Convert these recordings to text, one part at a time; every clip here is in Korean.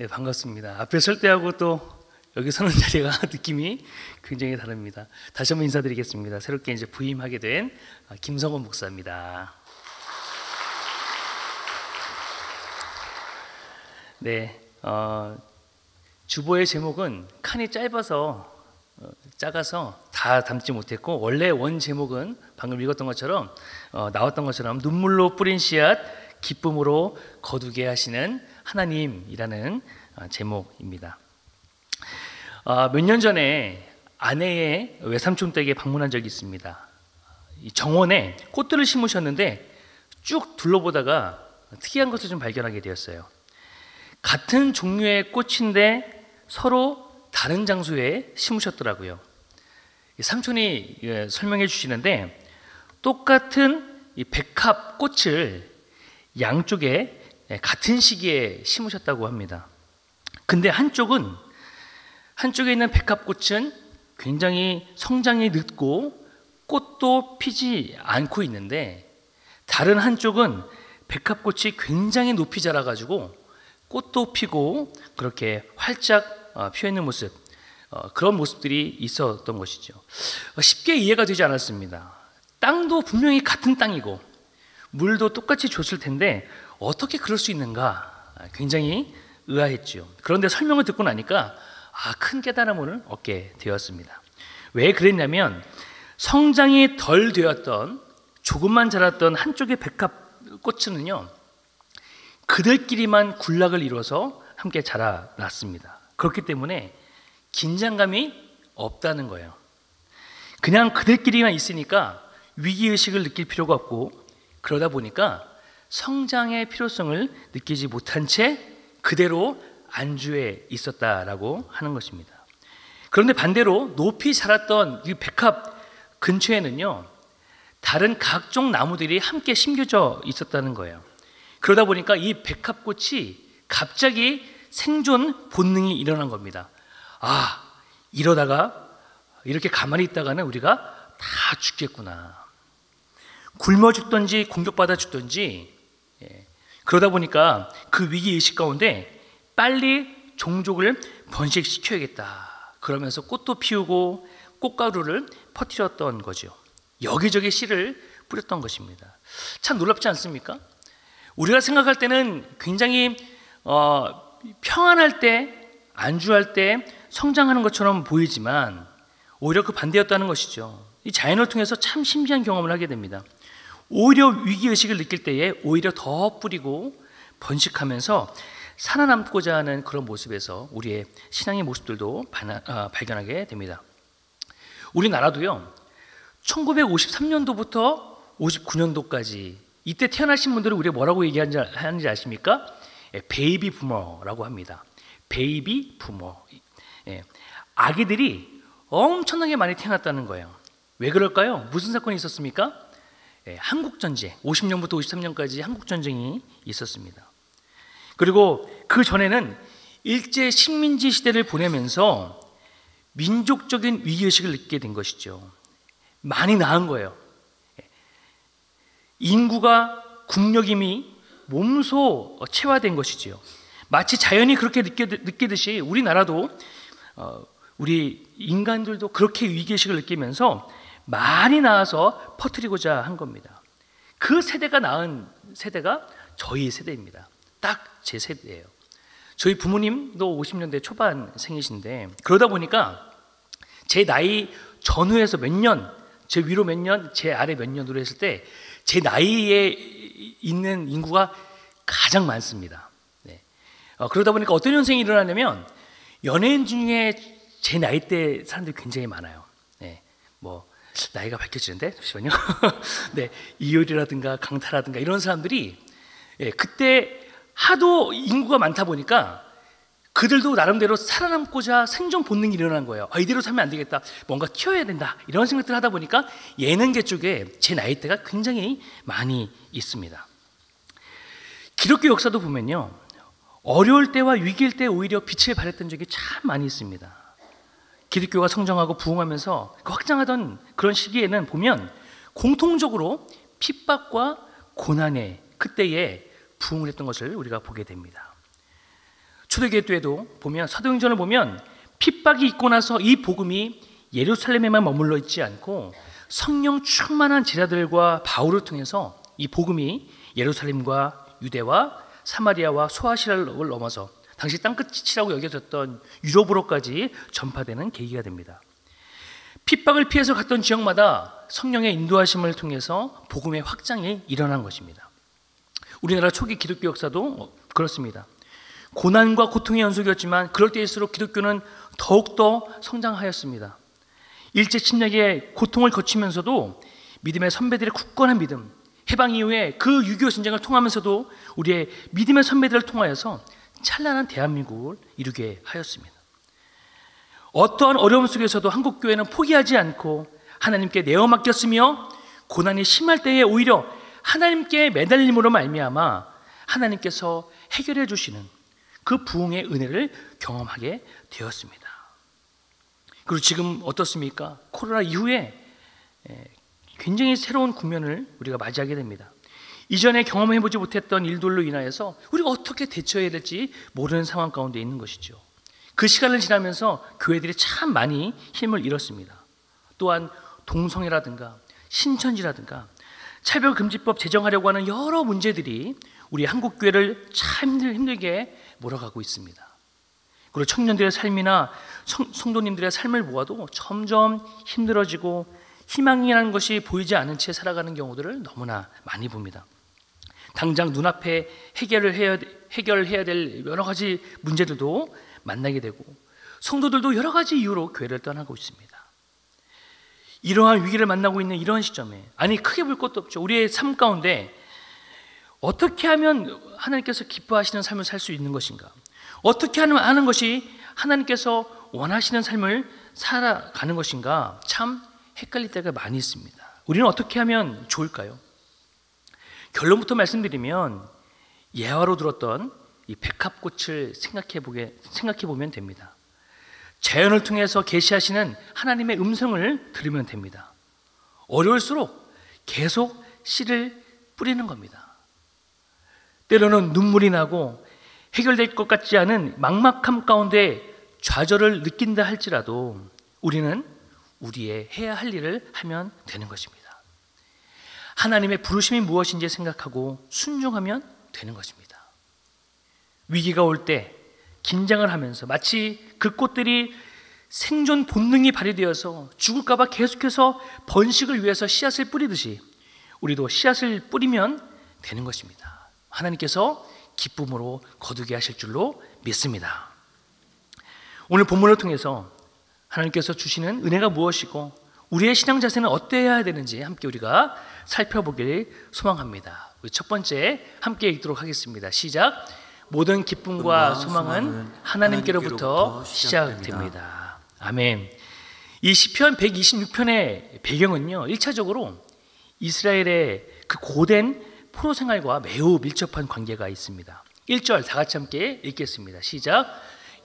네, 반갑습니다. 앞에 설 때하고 또 여기 서는 자리가 느낌이 굉장히 다릅니다. 다시 한번 인사드리겠습니다. 새롭게 이제 부임하게 된 김성원 목사입니다. 네, 주보의 제목은 칸이 작아서 다 담지 못했고, 원래 원 제목은 방금 읽었던 것처럼 나왔던 것처럼 눈물로 뿌린 씨앗 기쁨으로 거두게 하시는 하나님이라는 제목입니다. 몇 년 전에 아내의 외삼촌 댁에 방문한 적이 있습니다. 이 정원에 꽃들을 심으셨는데 쭉 둘러보다가 특이한 것을 좀 발견하게 되었어요. 같은 종류의 꽃인데 서로 다른 장소에 심으셨더라고요. 삼촌이 설명해 주시는데, 똑같은 이 백합 꽃을 양쪽에 같은 시기에 심으셨다고 합니다. 근데 한쪽에 있는 백합꽃은 굉장히 성장이 늦고 꽃도 피지 않고 있는데, 다른 한쪽은 백합꽃이 굉장히 높이 자라가지고 꽃도 피고 그렇게 활짝 피어있는 모습, 그런 모습들이 있었던 것이죠. 쉽게 이해가 되지 않았습니다. 땅도 분명히 같은 땅이고 물도 똑같이 줬을 텐데 어떻게 그럴 수 있는가, 굉장히 의아했죠. 그런데 설명을 듣고 나니까 큰 깨달음을 얻게 되었습니다. 왜 그랬냐면, 성장이 덜 되었던, 조금만 자랐던 한쪽의 백합꽃은요, 그들끼리만 군락을 이루어서 함께 자라났습니다. 그렇기 때문에 긴장감이 없다는 거예요. 그냥 그들끼리만 있으니까 위기의식을 느낄 필요가 없고, 그러다 보니까 성장의 필요성을 느끼지 못한 채 그대로 안주해 있었다라고 하는 것입니다. 그런데 반대로 높이 자랐던 이 백합 근처에는요, 다른 각종 나무들이 함께 심겨져 있었다는 거예요. 그러다 보니까 이 백합꽃이 갑자기 생존 본능이 일어난 겁니다. 이러다가 이렇게 가만히 있다가는 우리가 다 죽겠구나. 굶어 죽든지 공격받아 죽든지, 그러다 보니까 그 위기의식 가운데 빨리 종족을 번식시켜야겠다. 그러면서 꽃도 피우고 꽃가루를 퍼뜨렸던 거죠. 여기저기 씨를 뿌렸던 것입니다. 참 놀랍지 않습니까? 우리가 생각할 때는 굉장히 평안할 때, 안주할 때 성장하는 것처럼 보이지만 오히려 그 반대였다는 것이죠. 이 자연을 통해서 참 신비한 경험을 하게 됩니다. 오히려 위기의식을 느낄 때에 오히려 더 뿌리고 번식하면서 살아남고자 하는 그런 모습에서 우리의 신앙의 모습들도 발견하게 됩니다. 우리나라도요, 1953년도부터 59년도까지 이때 태어나신 분들은 우리가 뭐라고 얘기하는지 아십니까? 베이비 부머라고 합니다. 베이비 부머. 아기들이 엄청나게 많이 태어났다는 거예요. 왜 그럴까요? 무슨 사건이 있었습니까? 한국전쟁, 50년부터 53년까지 한국전쟁이 있었습니다. 그리고 그 전에는 일제 식민지 시대를 보내면서 민족적인 위기의식을 느끼게 된 것이죠. 많이 나은 거예요. 인구가 국력임이 몸소 체화된 것이지요. 마치 자연이 그렇게 느끼듯이 우리나라도 우리 인간들도 그렇게 위기의식을 느끼면서 많이 낳아서 퍼뜨리고자 한 겁니다. 그 세대가 낳은 세대가 저희 세대입니다. 딱 제 세대예요. 저희 부모님도 50년대 초반생이신데, 그러다 보니까 제 나이 전후에서 몇 년, 제 위로 몇 년, 제 아래 몇 년으로 했을 때 제 나이에 있는 인구가 가장 많습니다. 그러다 보니까 어떤 현상이 일어나냐면, 연예인 중에 제 나이대 사람들이 굉장히 많아요. 나이가 밝혀지는데 잠시만요. 이효리라든가 강타라든가 이런 사람들이 그때 하도 인구가 많다 보니까 그들도 나름대로 살아남고자 생존 본능이 일어난 거예요. 이대로 살면 안 되겠다, 뭔가 튀어야 된다, 이런 생각들을 하다 보니까 예능계 쪽에 제 나이대가 굉장히 많이 있습니다. 기독교 역사도 보면요, 어려울 때와 위기일 때 오히려 빛을 발했던 적이 참 많이 있습니다. 기독교가 성장하고 부흥하면서 확장하던 그런 시기에는 보면 공통적으로 핍박과 고난의 그때에 부흥을 했던 것을 우리가 보게 됩니다. 초대교회 때도 보면 사도행전을 보면 핍박이 있고 나서 이 복음이 예루살렘에만 머물러 있지 않고 성령 충만한 제자들과 바울을 통해서 이 복음이 예루살렘과 유대와 사마리아와 소아시아를 넘어서 당시 땅끝이라고 여겨졌던 유럽으로까지 전파되는 계기가 됩니다. 핍박을 피해서 갔던 지역마다 성령의 인도하심을 통해서 복음의 확장이 일어난 것입니다. 우리나라 초기 기독교 역사도 그렇습니다. 고난과 고통의 연속이었지만 그럴 때일수록 기독교는 더욱더 성장하였습니다. 일제 침략의 고통을 거치면서도 믿음의 선배들의 굳건한 믿음, 해방 이후에 그 6.25 전쟁을 통하면서도 우리의 믿음의 선배들을 통하여서 찬란한 대한민국을 이루게 하였습니다. 어떠한 어려움 속에서도 한국교회는 포기하지 않고 하나님께 내어 맡겼으며 고난이 심할 때에 오히려 하나님께 매달림으로 말미암아 하나님께서 해결해 주시는 그 부흥의 은혜를 경험하게 되었습니다. 그리고 지금 어떻습니까? 코로나 이후에 굉장히 새로운 국면을 우리가 맞이하게 됩니다. 이전에 경험해보지 못했던 일들로 인하여서 우리가 어떻게 대처해야 될지 모르는 상황 가운데 있는 것이죠. 그 시간을 지나면서 교회들이 참 많이 힘을 잃었습니다. 또한 동성애라든가 신천지라든가 차별금지법 제정하려고 하는 여러 문제들이 우리 한국교회를 참 힘들게 몰아가고 있습니다. 그리고 청년들의 삶이나 성도님들의 삶을 보아도 점점 힘들어지고 희망이라는 것이 보이지 않은 채 살아가는 경우들을 너무나 많이 봅니다. 당장 눈앞에 해결해야 될 여러 가지 문제들도 만나게 되고 성도들도 여러 가지 이유로 교회를 떠나고 있습니다. 이러한 위기를 만나고 있는 이런 시점에 크게 볼 것도 없죠. 우리의 삶 가운데 어떻게 하면 하나님께서 기뻐하시는 삶을 살 수 있는 것인가? 어떻게 하는 것이 하나님께서 원하시는 삶을 살아가는 것인가? 참 헷갈릴 때가 많이 있습니다. 우리는 어떻게 하면 좋을까요? 결론부터 말씀드리면 예화로 들었던 이 백합꽃을 생각해 보면 됩니다. 자연을 통해서 계시하시는 하나님의 음성을 들으면 됩니다. 어려울수록 계속 씨를 뿌리는 겁니다. 때로는 눈물이 나고 해결될 것 같지 않은 막막함 가운데 좌절을 느낀다 할지라도 우리는 우리의 해야 할 일을 하면 되는 것입니다. 하나님의 부르심이 무엇인지 생각하고 순종하면 되는 것입니다. 위기가 올 때 긴장을 하면서 마치 그 꽃들이 생존 본능이 발휘되어서 죽을까 봐 계속해서 번식을 위해서 씨앗을 뿌리듯이 우리도 씨앗을 뿌리면 되는 것입니다. 하나님께서 기쁨으로 거두게 하실 줄로 믿습니다. 오늘 본문을 통해서 하나님께서 주시는 은혜가 무엇이고 우리의 신앙 자세는 어때야 되는지 함께 우리가 살펴보길 소망합니다. 우리 첫 번째 함께 읽도록 하겠습니다. 시작. 모든 기쁨과 소망은 하나님께로부터 시작됩니다. 아멘. 이 시편 126편의 배경은요, 1차적으로 이스라엘의 그 고된 포로 생활과 매우 밀접한 관계가 있습니다. 1절 다 같이 함께 읽겠습니다. 시작.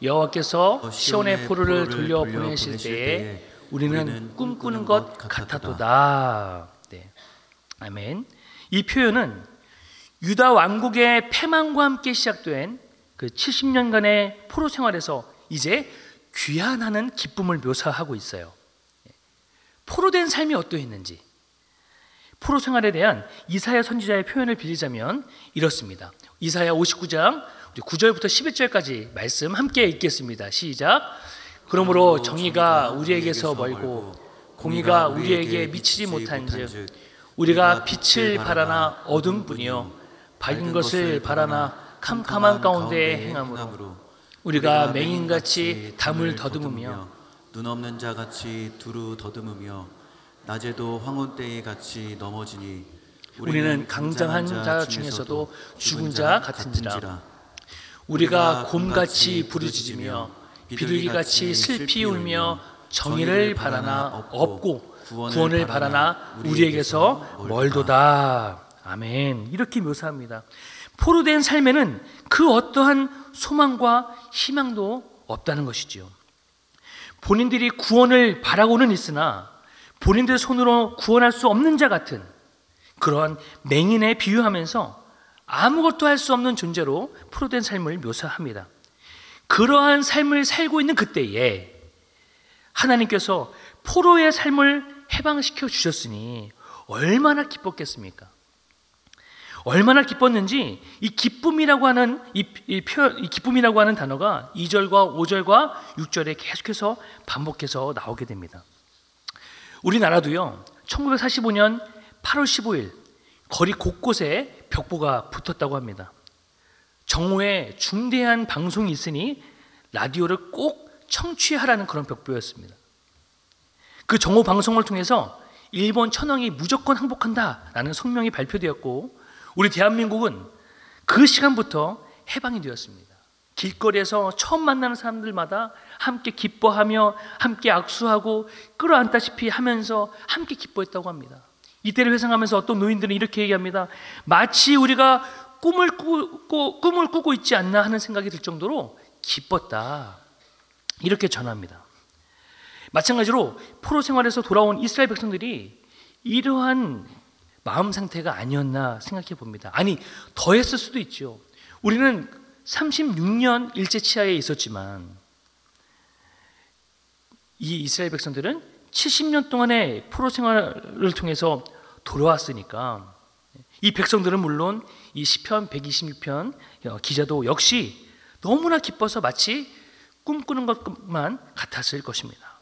여호와께서 시온의 포로를 돌려 보내실 때에 우리는 꿈꾸는 것 같았도다. 네. 아멘. 이 표현은 유다 왕국의 패망과 함께 시작된 그 70년간의 포로 생활에서 이제 귀환하는 기쁨을 묘사하고 있어요. 포로된 삶이 어떠했는지, 포로 생활에 대한 이사야 선지자의 표현을 빌리자면 이렇습니다. 이사야 59장 9절부터 11절까지 말씀 함께 읽겠습니다. 시작. 그러므로 정의가 우리에게서 멀고 공의가 우리에게 미치지 못한즉 우리가 빛을 바라나 어둠뿐이요 밝은 것을 바라나 캄캄한 가운데 행함으로 우리가 맹인같이 담을 더듬으며 눈 없는 자같이 두루 더듬으며 낮에도 황혼 때에 같이 넘어지니 우리는 강장한 자 중에서도 죽은 자 같은지라. 우리가 곰같이 부르짖으며 비둘기같이 슬피 울며 정의를 바라나 없고 구원을 바라나 우리에게서 멀도다. 아멘. 이렇게 묘사합니다. 포로된 삶에는 그 어떠한 소망과 희망도 없다는 것이지요. 본인들이 구원을 바라고는 있으나 본인들 손으로 구원할 수 없는 자 같은 그러한 맹인에 비유하면서 아무것도 할 수 없는 존재로 포로된 삶을 묘사합니다. 그러한 삶을 살고 있는 그때에 하나님께서 포로의 삶을 해방시켜 주셨으니 얼마나 기뻤겠습니까? 얼마나 기뻤는지 이 기쁨이라고 하는 이 기쁨이라고 하는 단어가 2절과 5절과 6절에 계속해서 반복해서 나오게 됩니다. 우리나라도요, 1945년 8월 15일 거리 곳곳에 벽보가 붙었다고 합니다. 정오에 중대한 방송이 있으니 라디오를 꼭 청취하라는 그런 벽보였습니다. 그 정오 방송을 통해서 일본 천황이 무조건 항복한다라는 성명이 발표되었고, 우리 대한민국은 그 시간부터 해방이 되었습니다. 길거리에서 처음 만나는 사람들마다 함께 기뻐하며 함께 악수하고 끌어안다시피 하면서 함께 기뻐했다고 합니다. 이때를 회상하면서 어떤 노인들은 이렇게 얘기합니다. 마치 우리가 꿈을 꾸고 있지 않나 하는 생각이 들 정도로 기뻤다, 이렇게 전합니다. 마찬가지로 포로 생활에서 돌아온 이스라엘 백성들이 이러한 마음 상태가 아니었나 생각해 봅니다. 아니, 더했을 수도 있죠. 우리는 36년 일제 치하에 있었지만 이 이스라엘 백성들은 70년 동안의 포로 생활을 통해서 돌아왔으니까 이 백성들은 물론 이 시편 126편 기자도 역시 너무나 기뻐서 마치 꿈꾸는 것만 같았을 것입니다.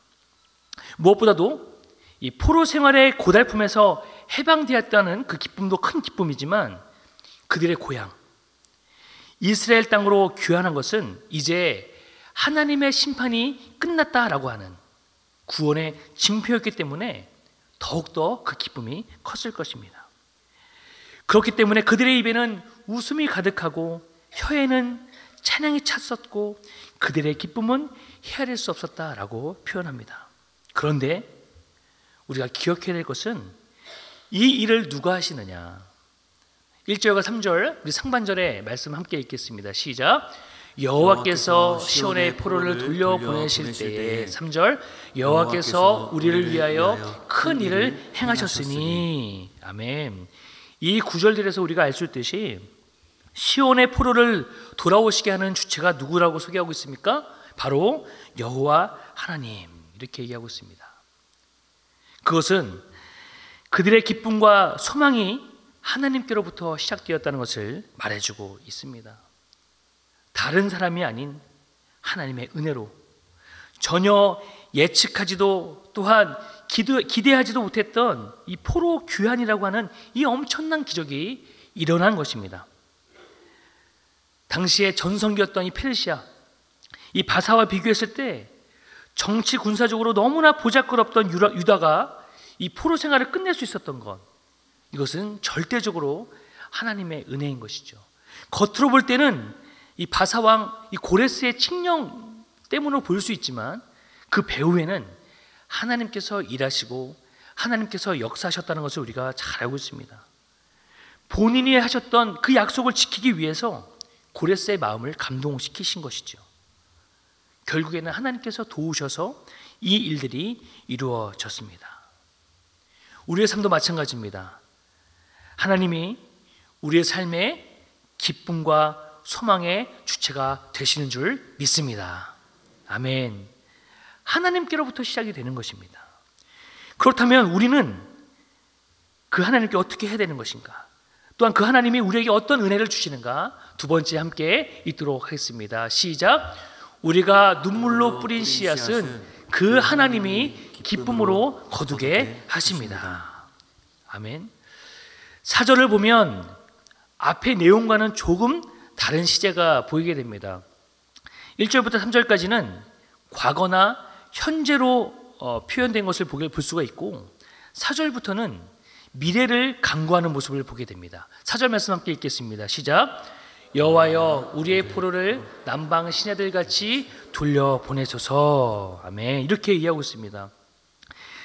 무엇보다도 이 포로 생활의 고달픔에서 해방되었다는 그 기쁨도 큰 기쁨이지만 그들의 고향 이스라엘 땅으로 귀환한 것은 이제 하나님의 심판이 끝났다라고 하는 구원의 징표였기 때문에 더욱더 그 기쁨이 컸을 것입니다. 그렇기 때문에 그들의 입에는 웃음이 가득하고 혀에는 찬양이 찼었고 그들의 기쁨은 헤아릴 수 없었다라고 표현합니다. 그런데 우리가 기억해야 될 것은 이 일을 누가 하시느냐. 1절과 3절 우리 상반절의 말씀 함께 읽겠습니다. 시작. 여호와께서 시온의 포로를 돌려보내실 때에 3절 여호와께서 우리를 위하여 큰 일을 행하셨으니. 아멘. 이 구절들에서 우리가 알 수 있듯이 시온의 포로를 돌아오시게 하는 주체가 누구라고 소개하고 있습니까? 바로 여호와 하나님, 이렇게 얘기하고 있습니다. 그것은 그들의 기쁨과 소망이 하나님께로부터 시작되었다는 것을 말해주고 있습니다. 다른 사람이 아닌 하나님의 은혜로 전혀 예측하지도 또한 기대하지도 못했던 이 포로 귀환이라고 하는 이 엄청난 기적이 일어난 것입니다. 당시에 전성기였던 이 페르시아, 이 바사와 비교했을 때 정치 군사적으로 너무나 보잘것없던 유다가 이 포로 생활을 끝낼 수 있었던 것, 이것은 절대적으로 하나님의 은혜인 것이죠. 겉으로 볼 때는 이 바사왕 이 고레스의 칙령 때문으로 보일 수 있지만 그 배후에는 하나님께서 일하시고 하나님께서 역사하셨다는 것을 우리가 잘 알고 있습니다. 본인이 하셨던 그 약속을 지키기 위해서 고레스의 마음을 감동시키신 것이죠. 결국에는 하나님께서 도우셔서 이 일들이 이루어졌습니다. 우리의 삶도 마찬가지입니다. 하나님이 우리의 삶의 기쁨과 소망의 주체가 되시는 줄 믿습니다. 아멘. 하나님께로부터 시작이 되는 것입니다. 그렇다면 우리는 그 하나님께 어떻게 해야 되는 것인가? 또한 그 하나님이 우리에게 어떤 은혜를 주시는가? 두 번째 함께 읽도록 하겠습니다. 시작. 우리가 눈물로 뿌린 씨앗은 그 하나님이 기쁨으로 거두게 하십니다. 아멘. 4절을 보면 앞의 내용과는 조금 다른 시제가 보이게 됩니다. 1절부터 3절까지는 과거나 현재로 표현된 것을 볼 수가 있고 4절부터는 미래를 강구하는 모습을 보게 됩니다. 4절 말씀 함께 읽겠습니다. 시작. 여호와여 우리의 포로를 남방 시내들같이 돌려보내소서. 아멘. 이렇게 얘기하고 있습니다.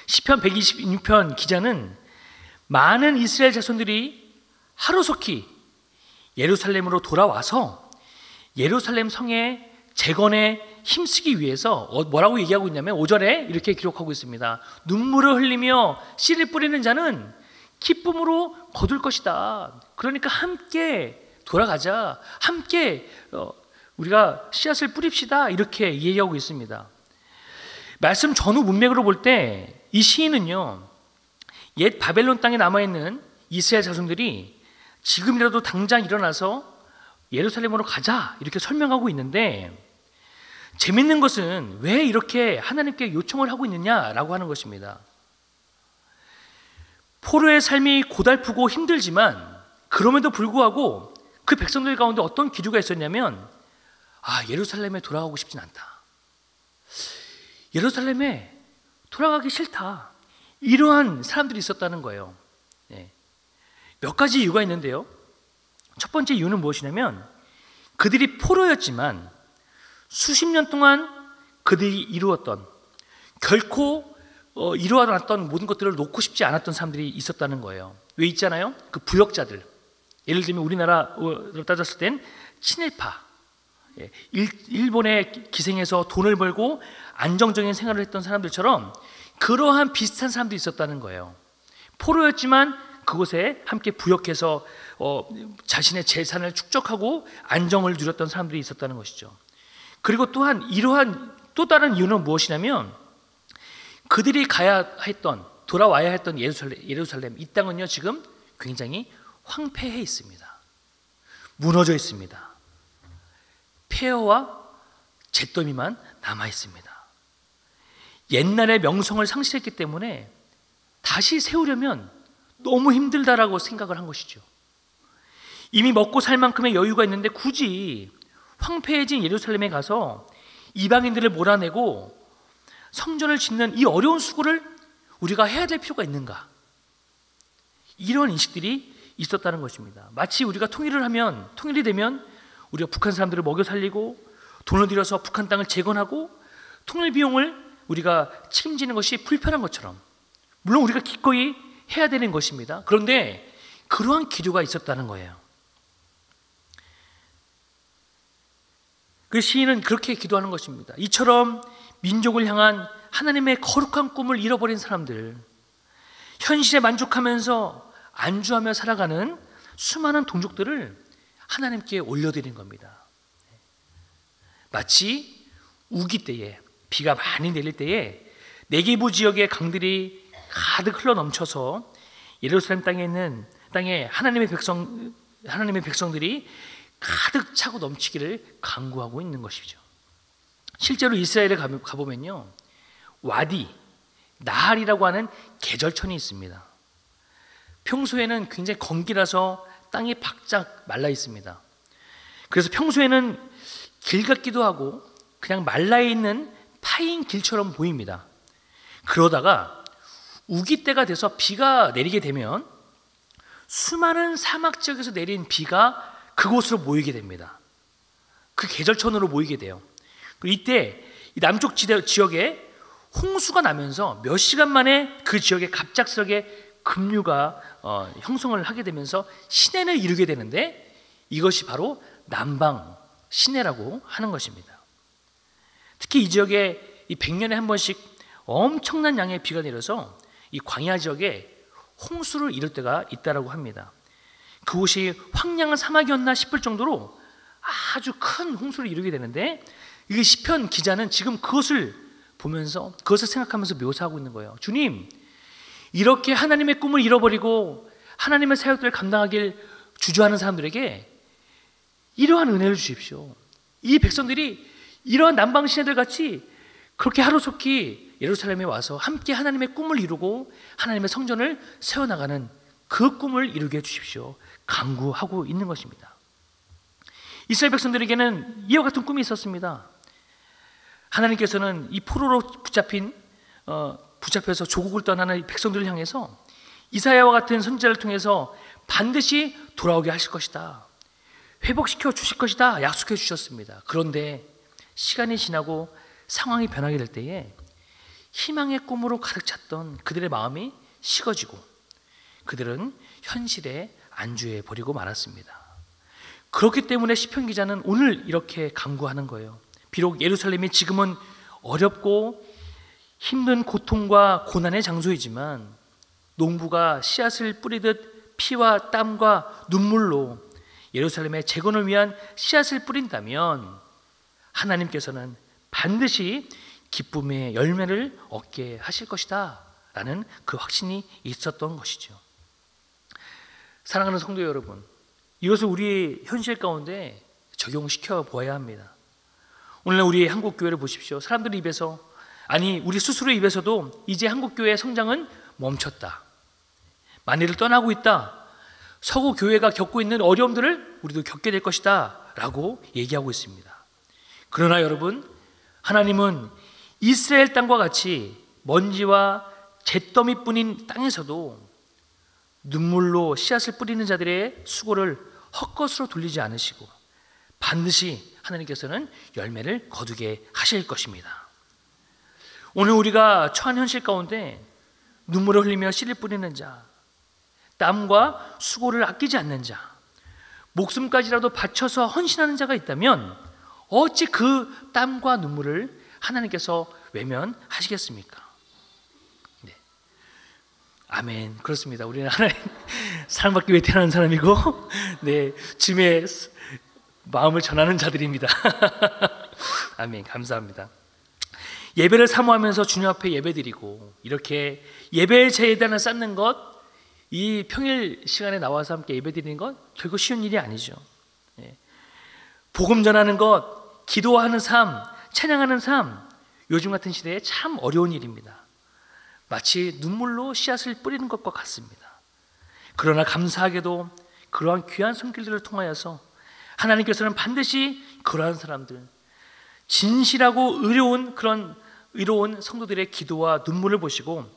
시편 126편 기자는 많은 이스라엘 자손들이 하루속히 예루살렘으로 돌아와서 예루살렘 성의 재건에 힘쓰기 위해서 뭐라고 얘기하고 있냐면 5절에 이렇게 기록하고 있습니다. 눈물을 흘리며 씨를 뿌리는 자는 기쁨으로 거둘 것이다. 그러니까 함께 돌아가자, 함께 우리가 씨앗을 뿌립시다 이렇게 얘기하고 있습니다. 말씀 전후 문맥으로 볼 때 이 시인은요, 옛 바벨론 땅에 남아있는 이스라엘 자손들이 지금이라도 당장 일어나서 예루살렘으로 가자 이렇게 설명하고 있는데, 재밌는 것은 왜 이렇게 하나님께 요청을 하고 있느냐라고 하는 것입니다. 포로의 삶이 고달프고 힘들지만 그럼에도 불구하고 그 백성들 가운데 어떤 기류가 있었냐면, 예루살렘에 돌아가고 싶진 않다, 예루살렘에 돌아가기 싫다, 이러한 사람들이 있었다는 거예요. 몇 가지 이유가 있는데요, 첫 번째 이유는 무엇이냐면, 그들이 포로였지만 수십 년 동안 그들이 이루었던, 결코 이루어놨던 모든 것들을 놓고 싶지 않았던 사람들이 있었다는 거예요. 왜 있잖아요, 그 부역자들, 예를 들면 우리나라로 따졌을 땐 친일파, 일본에 기생해서 돈을 벌고 안정적인 생활을 했던 사람들처럼 그러한 비슷한 사람들이 있었다는 거예요. 포로였지만 그곳에 함께 부역해서 자신의 재산을 축적하고 안정을 누렸던 사람들이 있었다는 것이죠. 그리고 또한 이러한 또 다른 이유는 무엇이냐면, 그들이 돌아와야 했던 예루살렘, 이 땅은요 지금 굉장히 황폐해 있습니다. 무너져 있습니다. 폐허와 잿더미만 남아 있습니다. 옛날의 명성을 상실했기 때문에 다시 세우려면 너무 힘들다라고 생각을 한 것이죠. 이미 먹고 살 만큼의 여유가 있는데 굳이 황폐해진 예루살렘에 가서 이방인들을 몰아내고 성전을 짓는 이 어려운 수고를 우리가 해야 될 필요가 있는가, 이런 인식들이 있었다는 것입니다. 마치 우리가 통일이 되면 우리가 북한 사람들을 먹여 살리고 돈을 들여서 북한 땅을 재건하고 통일 비용을 우리가 책임지는 것이 불편한 것처럼, 물론 우리가 기꺼이 해야 되는 것입니다. 그런데 그러한 기류가 있었다는 거예요. 그 시인은 그렇게 기도하는 것입니다. 이처럼 민족을 향한 하나님의 거룩한 꿈을 잃어버린 사람들, 현실에 만족하면서 안주하며 살아가는 수많은 동족들을 하나님께 올려드린 겁니다. 마치 우기 때에, 비가 많이 내릴 때에 네게부 지역의 강들이 가득 흘러 넘쳐서 예루살렘 땅에 하나님의 백성들이 가득 차고 넘치기를 간구하고 있는 것이죠. 실제로 이스라엘에 가보면요, 와디, 나할이라고 하는 계절천이 있습니다. 평소에는 굉장히 건기라서 땅이 바짝 말라 있습니다. 그래서 평소에는 길 같기도 하고 그냥 말라 있는 파인 길처럼 보입니다. 그러다가 우기 때가 돼서 비가 내리게 되면 수많은 사막 지역에서 내린 비가 그곳으로 모이게 됩니다. 그 계절천으로 모이게 돼요. 그리고 이때 남쪽 지역에 홍수가 나면서 몇 시간 만에 그 지역에 갑작스럽게 급류가 형성을 하게 되면서 시내를 이루게 되는데, 이것이 바로 남방 시내라고 하는 것입니다. 특히 이 지역에 이 100년에 한 번씩 엄청난 양의 비가 내려서 이 광야 지역에 홍수를 이룰 때가 있다라고 합니다. 그곳이 황량한 사막이었나 싶을 정도로 아주 큰 홍수를 이루게 되는데, 이 시편 기자는 지금 그것을 보면서, 그것을 생각하면서 묘사하고 있는 거예요. 주님, 이렇게 하나님의 꿈을 잃어버리고 하나님의 사역들을 감당하길 주저하는 사람들에게 이러한 은혜를 주십시오. 이 백성들이 이러한 남방 시내들 같이 그렇게 하루속히 예루살렘에 와서 함께 하나님의 꿈을 이루고 하나님의 성전을 세워나가는 그 꿈을 이루게 해주십시오, 간구하고 있는 것입니다. 이스라엘 백성들에게는 이와 같은 꿈이 있었습니다. 하나님께서는 이 포로로 붙잡혀서 조국을 떠나는 백성들을 향해서 이사야와 같은 선지자를 통해서 반드시 돌아오게 하실 것이다, 회복시켜 주실 것이다 약속해 주셨습니다. 그런데 시간이 지나고 상황이 변하게 될 때에 희망의 꿈으로 가득 찼던 그들의 마음이 식어지고 그들은 현실에 안주해 버리고 말았습니다. 그렇기 때문에 시편 기자는 오늘 이렇게 간구하는 거예요. 비록 예루살렘이 지금은 어렵고 힘든 고통과 고난의 장소이지만, 농부가 씨앗을 뿌리듯 피와 땀과 눈물로 예루살렘의 재건을 위한 씨앗을 뿌린다면 하나님께서는 반드시 기쁨의 열매를 얻게 하실 것이다 라는 그 확신이 있었던 것이죠. 사랑하는 성도 여러분, 이것을 우리의 현실 가운데 적용시켜 보아야 합니다. 오늘날 우리 한국교회를 보십시오. 사람들 입에서, 아니 우리 스스로의 입에서도 이제 한국교회의 성장은 멈췄다, 만일을 떠나고 있다, 서구 교회가 겪고 있는 어려움들을 우리도 겪게 될 것이다 라고 얘기하고 있습니다. 그러나 여러분, 하나님은 이스라엘 땅과 같이 먼지와 잿더미뿐인 땅에서도 눈물로 씨앗을 뿌리는 자들의 수고를 헛것으로 돌리지 않으시고 반드시 하나님께서는 열매를 거두게 하실 것입니다. 오늘 우리가 처한 현실 가운데 눈물을 흘리며 씨를 뿌리는 자, 땀과 수고를 아끼지 않는 자, 목숨까지라도 바쳐서 헌신하는 자가 있다면 어찌 그 땀과 눈물을 하나님께서 외면하시겠습니까? 네. 아멘. 그렇습니다. 우리는 하나님 사랑받기 위해 태어난 사람이고, 네, 주님의 마음을 전하는 자들입니다. 아멘. 감사합니다. 예배를 사모하면서 주님 앞에 예배드리고 이렇게 예배의 제단을 쌓는 것, 이 평일 시간에 나와서 함께 예배드리는 것 결코 쉬운 일이 아니죠. 복음 전하는 것, 기도하는 삶, 찬양하는 삶, 요즘 같은 시대에 참 어려운 일입니다. 마치 눈물로 씨앗을 뿌리는 것과 같습니다. 그러나 감사하게도 그러한 귀한 손길들을 통하여서 하나님께서는 반드시 그러한 사람들, 진실하고 의로운 성도들의 기도와 눈물을 보시고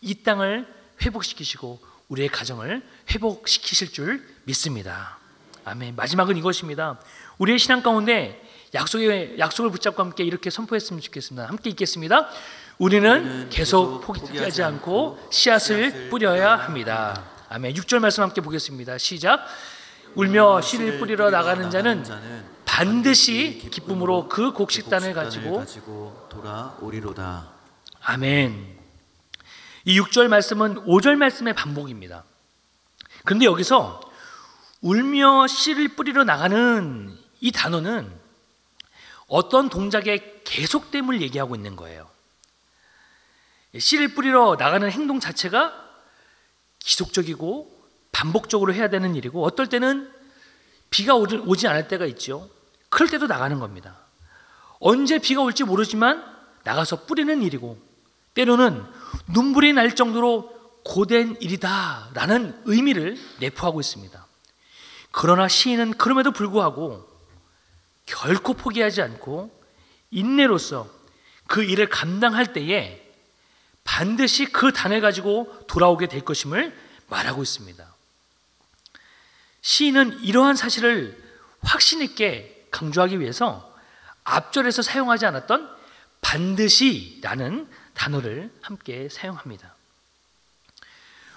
이 땅을 회복시키시고 우리의 가정을 회복시키실 줄 믿습니다. 아멘. 마지막은 이것입니다. 우리의 신앙 가운데 약속을 붙잡고 함께 이렇게 선포했으면 좋겠습니다. 함께 읽겠습니다. 우리는 계속 포기하지 않고 씨앗을 뿌려야 합니다. 아멘. 6절 말씀 함께 보겠습니다. 시작. 울며 씨를 뿌리러 나가는 자는 반드시 기쁨으로 그 곡식단을 가지고 돌아오리로다. 아멘. 이 6절 말씀은 5절 말씀의 반복입니다. 그런데 여기서 울며 씨를 뿌리러 나가는 이 단어는 어떤 동작의 계속됨을 얘기하고 있는 거예요. 씨를 뿌리러 나가는 행동 자체가 지속적이고 반복적으로 해야 되는 일이고, 어떨 때는 비가 오지 않을 때가 있죠. 그럴 때도 나가는 겁니다. 언제 비가 올지 모르지만 나가서 뿌리는 일이고, 때로는 눈물이 날 정도로 고된 일이다 라는 의미를 내포하고 있습니다. 그러나 시인은 그럼에도 불구하고 결코 포기하지 않고 인내로서 그 일을 감당할 때에 반드시 그 단을 가지고 돌아오게 될 것임을 말하고 있습니다. 시인은 이러한 사실을 확신 있게 강조하기 위해서 앞절에서 사용하지 않았던 반드시라는 단어를 함께 사용합니다.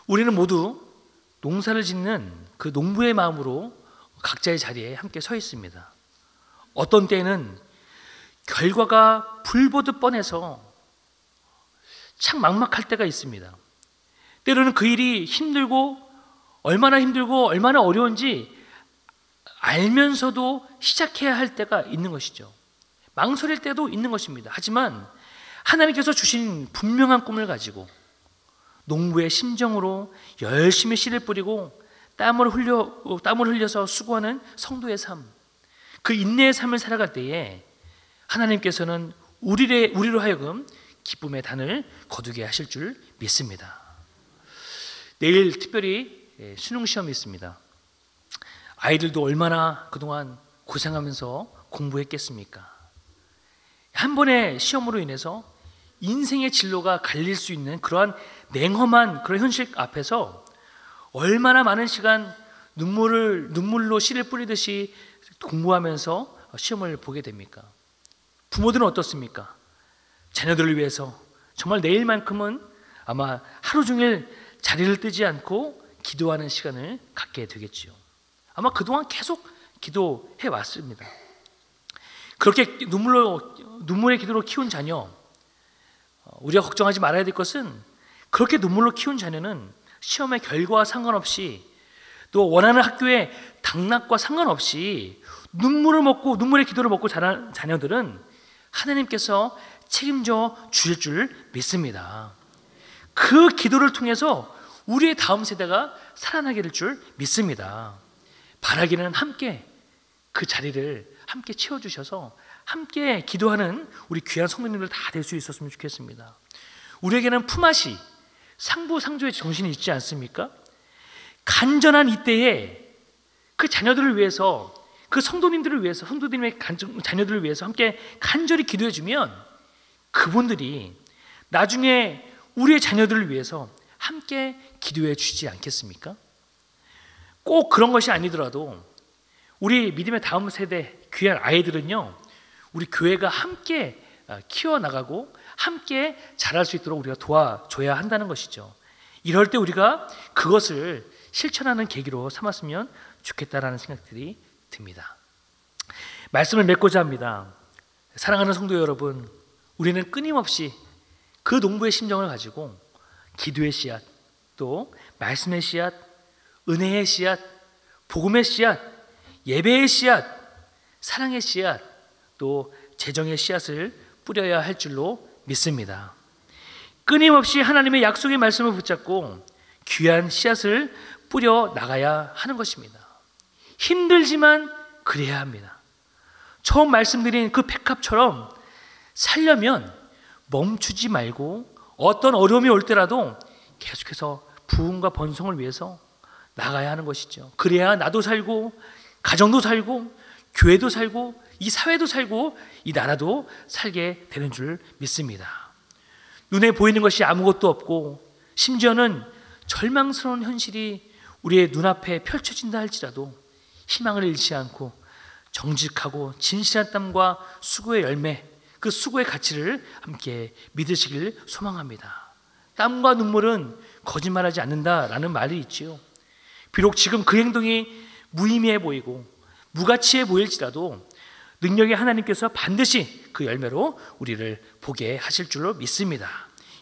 우리는 모두 농사를 짓는 그 농부의 마음으로 각자의 자리에 함께 서 있습니다. 어떤 때에는 결과가 불보듯 뻔해서 참 막막할 때가 있습니다. 때로는 그 일이 얼마나 힘들고 얼마나 어려운지 알면서도 시작해야 할 때가 있는 것이죠. 망설일 때도 있는 것입니다. 하지만 하나님께서 주신 분명한 꿈을 가지고 농부의 심정으로 열심히 씨를 뿌리고 땀을 흘려서 수고하는 성도의 삶, 그 인내의 삶을 살아갈 때에 하나님께서는 우리로 하여금 기쁨의 단을 거두게 하실 줄 믿습니다. 내일 특별히 수능 시험이 있습니다. 아이들도 얼마나 그동안 고생하면서 공부했겠습니까? 한 번의 시험으로 인해서 인생의 진로가 갈릴 수 있는 그러한 냉엄한 그런 현실 앞에서 얼마나 많은 시간 눈물로 씨를 뿌리듯이 공부하면서 시험을 보게 됩니까? 부모들은 어떻습니까? 자녀들을 위해서 정말 내일만큼은 아마 하루 종일 자리를 뜨지 않고 기도하는 시간을 갖게 되겠지요. 아마 그동안 계속 기도해 왔습니다. 그렇게 눈물의 기도로 키운 자녀, 우리가 걱정하지 말아야 될 것은 그렇게 눈물로 키운 자녀는 시험의 결과와 상관없이 또 원하는 학교에 당락과 상관없이 눈물의 기도를 먹고 자란 자녀들은 하나님께서 책임져 주실 줄 믿습니다. 그 기도를 통해서 우리의 다음 세대가 살아나게 될 줄 믿습니다. 바라기는 함께 그 자리를 함께 채워주셔서 함께 기도하는 우리 귀한 성도님들 다 될 수 있었으면 좋겠습니다. 우리에게는 품앗이, 상부상조의 정신이 있지 않습니까? 간절한 이때에 그 자녀들을 위해서, 그 성도님들을 위해서, 성도님의 자녀들을 위해서 함께 간절히 기도해주면 그분들이 나중에 우리의 자녀들을 위해서 함께 기도해 주시지 않겠습니까? 꼭 그런 것이 아니더라도 우리 믿음의 다음 세대 귀한 아이들은요, 우리 교회가 함께 키워나가고 함께 자랄 수 있도록 우리가 도와줘야 한다는 것이죠. 이럴 때 우리가 그것을 실천하는 계기로 삼았으면 좋겠다라는 생각들이 듭니다. 말씀을 맺고자 합니다. 사랑하는 성도 여러분, 우리는 끊임없이 그 농부의 심정을 가지고 기도의 씨앗, 또 말씀의 씨앗, 은혜의 씨앗, 복음의 씨앗, 예배의 씨앗, 사랑의 씨앗, 또 재정의 씨앗을 뿌려야 할 줄로 믿습니다. 끊임없이 하나님의 약속의 말씀을 붙잡고 귀한 씨앗을 뿌려 나가야 하는 것입니다. 힘들지만 그래야 합니다. 처음 말씀드린 그 백합처럼 살려면 멈추지 말고 어떤 어려움이 올 때라도 계속해서 부흥과 번성을 위해서 나가야 하는 것이죠. 그래야 나도 살고 가정도 살고 교회도 살고 이 사회도 살고 이 나라도 살게 되는 줄 믿습니다. 눈에 보이는 것이 아무것도 없고 심지어는 절망스러운 현실이 우리의 눈앞에 펼쳐진다 할지라도 희망을 잃지 않고 정직하고 진실한 땀과 수고의 열매, 그 수고의 가치를 함께 믿으시길 소망합니다. 땀과 눈물은 거짓말하지 않는다라는 말이 있지요. 비록 지금 그 행동이 무의미해 보이고 무가치해 보일지라도 능력의 하나님께서 반드시 그 열매로 우리를 보게 하실 줄로 믿습니다.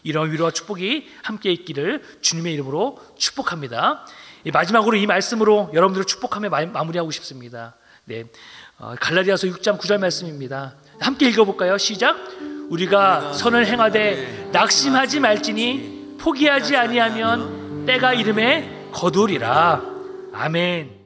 이런 위로와 축복이 함께 있기를 주님의 이름으로 축복합니다. 마지막으로 이 말씀으로 여러분들을 축복하며 마무리하고 싶습니다. 네, 갈라디아서 6장 9절 말씀입니다. 함께 읽어볼까요? 시작. 우리가 선을 행하되 낙심하지 말지니 포기하지 아니하면 때가 이름에 거두리라. 아멘.